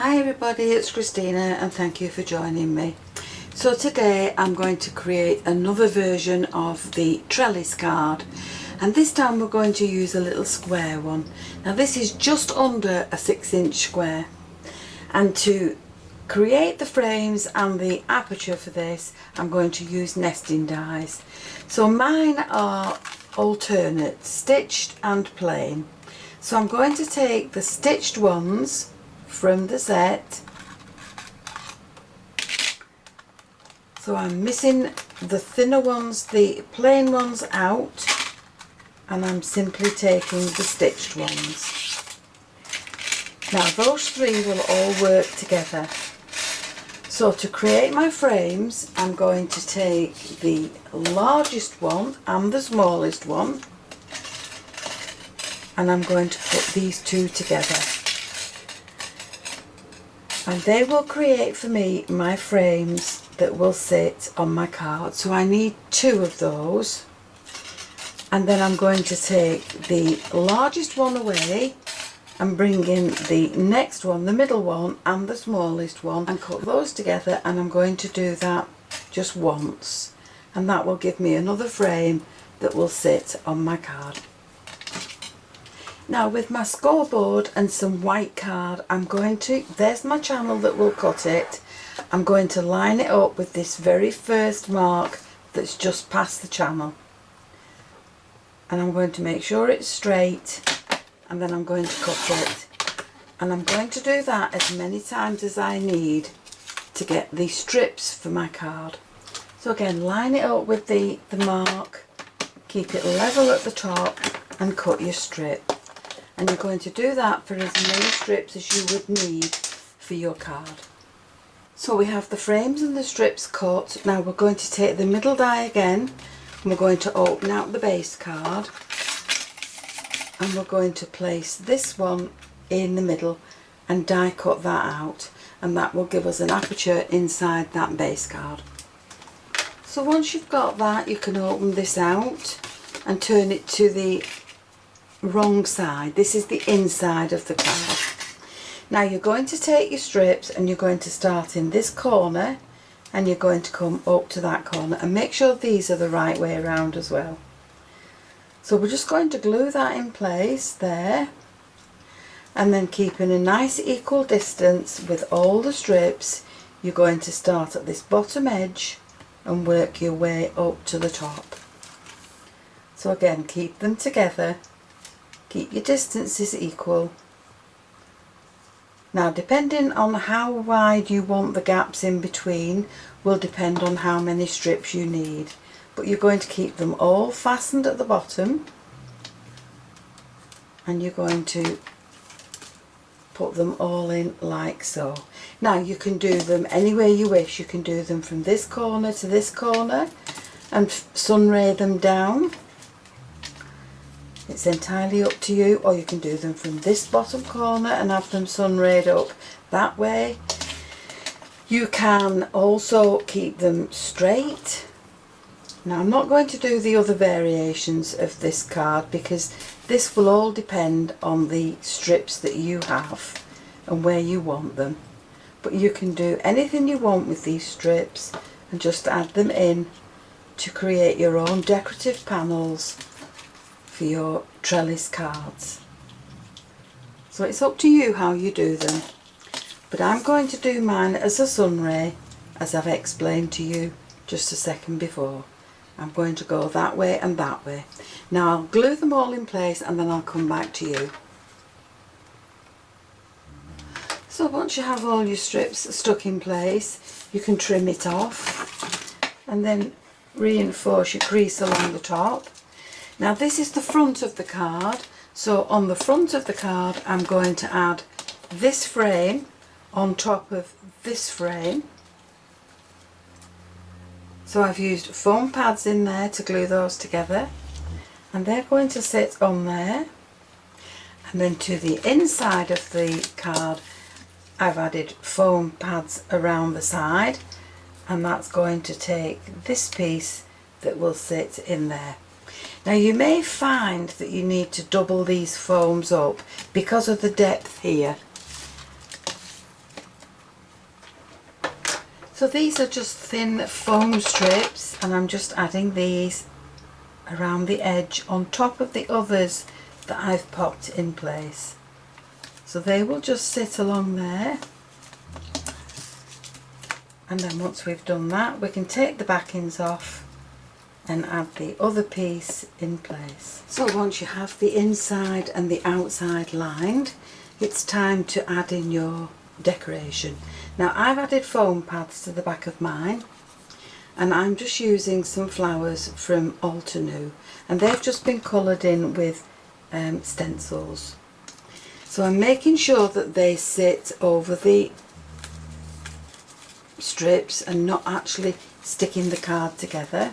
Hi everybody, it's Christina and thank you for joining me. So today I'm going to create another version of the Trellis card, and this time we're going to use a little square one. Now this is just under a 6-inch square, and to create the frames and the aperture for this I'm going to use nesting dies. So mine are alternate, stitched and plain. So I'm going to take the stitched ones from the set. So I'm missing the thinner ones, the plain ones out, and I'm simply taking the stitched ones. Now those three will all work together. So to create my frames I'm going to take the largest one and the smallest one, and I'm going to put these two together, and they will create for me my frames that will sit on my card. So I need two of those, and then I'm going to take the largest one away and bring in the next one, the middle one and the smallest one, and cut those together, and I'm going to do that just once, and that will give me another frame that will sit on my card. Now with my scoreboard and some white card, I'm going to, there's my channel that will cut it, I'm going to line it up with this very first mark that's just past the channel, and I'm going to make sure it's straight, and then I'm going to cut it, and I'm going to do that as many times as I need to get the strips for my card. So again, line it up with the mark, keep it level at the top and cut your strip. And you're going to do that for as many strips as you would need for your card. So we have the frames and the strips cut. Now we're going to take the middle die again, and we're going to open out the base card, and we're going to place this one in the middle and die cut that out, and that will give us an aperture inside that base card. So once you've got that, you can open this out and turn it to the wrong side. This is the inside of the card. Now you're going to take your strips and you're going to start in this corner, and you're going to come up to that corner, and make sure these are the right way around as well. So we're just going to glue that in place there, and then keeping a nice equal distance with all the strips, you're going to start at this bottom edge and work your way up to the top. So again, keep them together. Keep your distances equal. Now depending on how wide you want the gaps in between will depend on how many strips you need, but you're going to keep them all fastened at the bottom, and you're going to put them all in like so. Now you can do them any way you wish. You can do them from this corner to this corner and sunray them down. It's entirely up to you, or you can do them from this bottom corner and have them sun-rayed up that way. You can also keep them straight. Now I'm not going to do the other variations of this card because this will all depend on the strips that you have and where you want them. But you can do anything you want with these strips and just add them in to create your own decorative panels for your trellis cards. So it's up to you how you do them, but I'm going to do mine as a sunray, as I've explained to you just a second before. I'm going to go that way and that way. Now I'll glue them all in place and then I'll come back to you. So once you have all your strips stuck in place, you can trim it off and then reinforce your crease along the top. Now this is the front of the card, so on the front of the card I'm going to add this frame on top of this frame. So I've used foam pads in there to glue those together, and they're going to sit on there. And then to the inside of the card I've added foam pads around the side, and that's going to take this piece that will sit in there. Now you may find that you need to double these foams up because of the depth here. So these are just thin foam strips, and I'm just adding these around the edge on top of the others that I've popped in place. So they will just sit along there, and then once we've done that we can take the backings off and add the other piece in place. So once you have the inside and the outside lined, it's time to add in your decoration. Now I've added foam pads to the back of mine, and I'm just using some flowers from Alter New, and they've just been coloured in with stencils. So I'm making sure that they sit over the strips and not actually sticking the card together,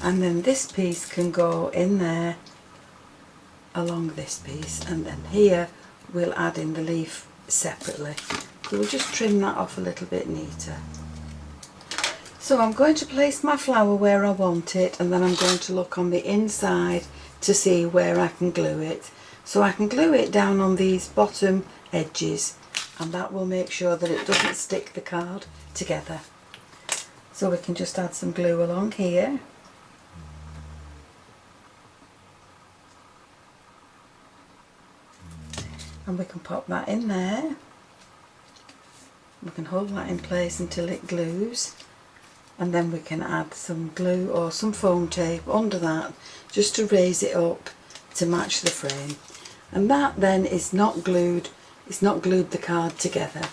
and then this piece can go in there along this piece, and then here we'll add in the leaf separately. So we'll just trim that off a little bit neater. So I'm going to place my flower where I want it, and then I'm going to look on the inside to see where I can glue it. So I can glue it down on these bottom edges, and that will make sure that it doesn't stick the card together. So we can just add some glue along here. And we can pop that in there. We can hold that in place until it glues, and then we can add some glue or some foam tape under that just to raise it up to match the frame. And that then is not glued, it's not glued the card together.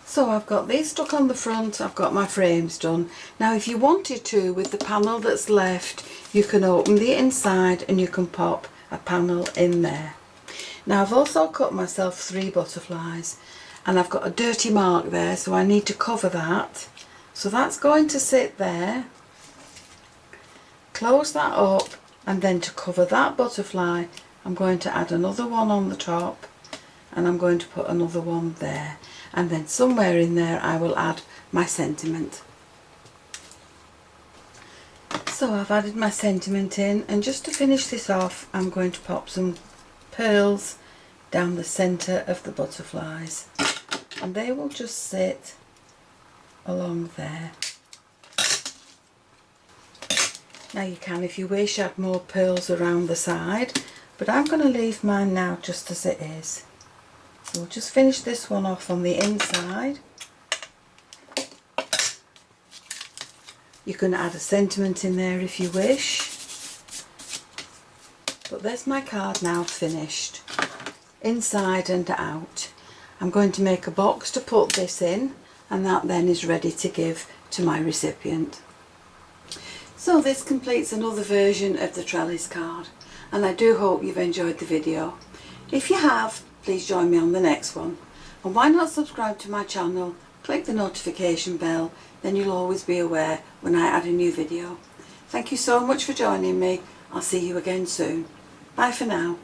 So I've got these stuck on the front, I've got my frames done. Now if you wanted to, with the panel that's left, you can open the inside and you can pop a panel in there. Now I've also cut myself 3 butterflies, and I've got a dirty mark there, so I need to cover that. So that's going to sit there. Close that up, and then to cover that butterfly I'm going to add another one on the top, and I'm going to put another one there, and then somewhere in there I will add my sentiment. So I've added my sentiment in, and just to finish this off I'm going to pop some pearls down the centre of the butterflies, and they will just sit along there. Now you can, if you wish, add more pearls around the side, but I'm going to leave mine now just as it is. So we'll just finish this one off on the inside. You can add a sentiment in there if you wish. But there's my card now finished, inside and out. I'm going to make a box to put this in, and that then is ready to give to my recipient. So this completes another version of the Trellis card, and I do hope you've enjoyed the video. If you have, please join me on the next one. And why not subscribe to my channel, click the notification bell, then you'll always be aware when I add a new video. Thank you so much for joining me. I'll see you again soon. Bye for now.